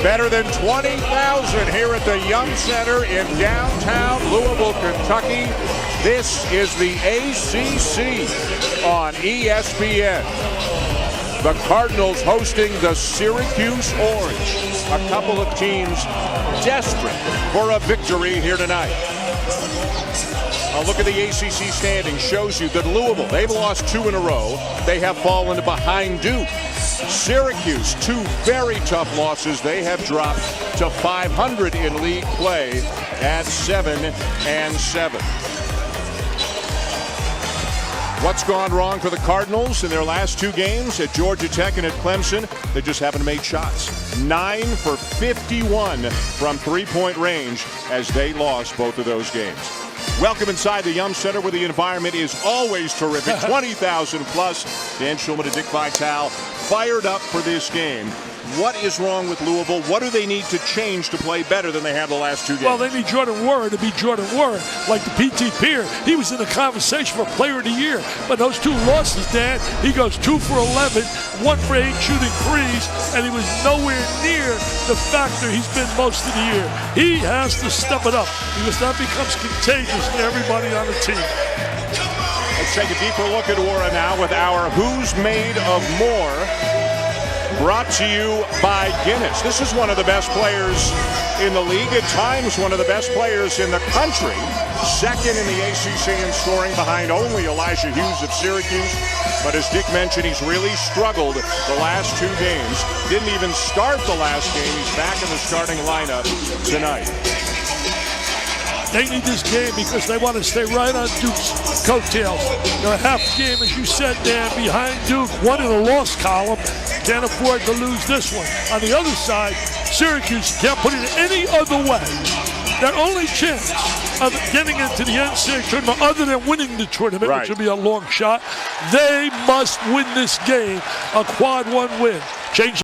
Better than 20,000 here at the Yum Center in downtown Louisville, Kentucky. This is the ACC on ESPN. The Cardinals hosting the Syracuse Orange. A couple of teams desperate for a victory here tonight. A look at the ACC standings shows you that Louisville, they've lost 2 in a row. They have fallen behind Duke. Syracuse, 2 very tough losses. They have dropped to 500 in league play at 7-7. What's gone wrong for the Cardinals in their last 2 games at Georgia Tech and at Clemson? They just haven't made shots. 9 for 51 from three-point range as they lost both of those games. Welcome inside the Yum Center where the environment is always terrific. 20,000 plus. Dan Schulman and Dick Vitale fired up for this game. What is wrong with Louisville? What do they need to change to play better than they have the last 2 games? Well, they need Jordan Warren to be Jordan Warren. Like the PT Pier, he was in the conversation for Player of the Year. But those 2 losses, Dan, he goes 2 for 11, 1 for 8 shooting threes, and he was nowhere near the factor he's been most of the year. He has to step it up because that becomes contagious to everybody on the team. Let's take a deeper look at Aura now with our Who's Made of More, brought to you by Guinness. This is one of the best players in the league, at times one of the best players in the country. Second in the ACC in scoring behind only Elijah Hughes of Syracuse. But as Dick mentioned, he's really struggled the last 2 games. Didn't even start the last game. He's back in the starting lineup tonight. They need this game because they want to stay right on Duke's coattails. They're a half game, as you said, Dan, behind Duke. 1 in the loss column. Can't afford to lose this one. On the other side, Syracuse can't put it any other way. Their only chance of getting into the NCAA tournament, other than winning the tournament, which would be a long shot, they must win this game, a quad 1 win. Change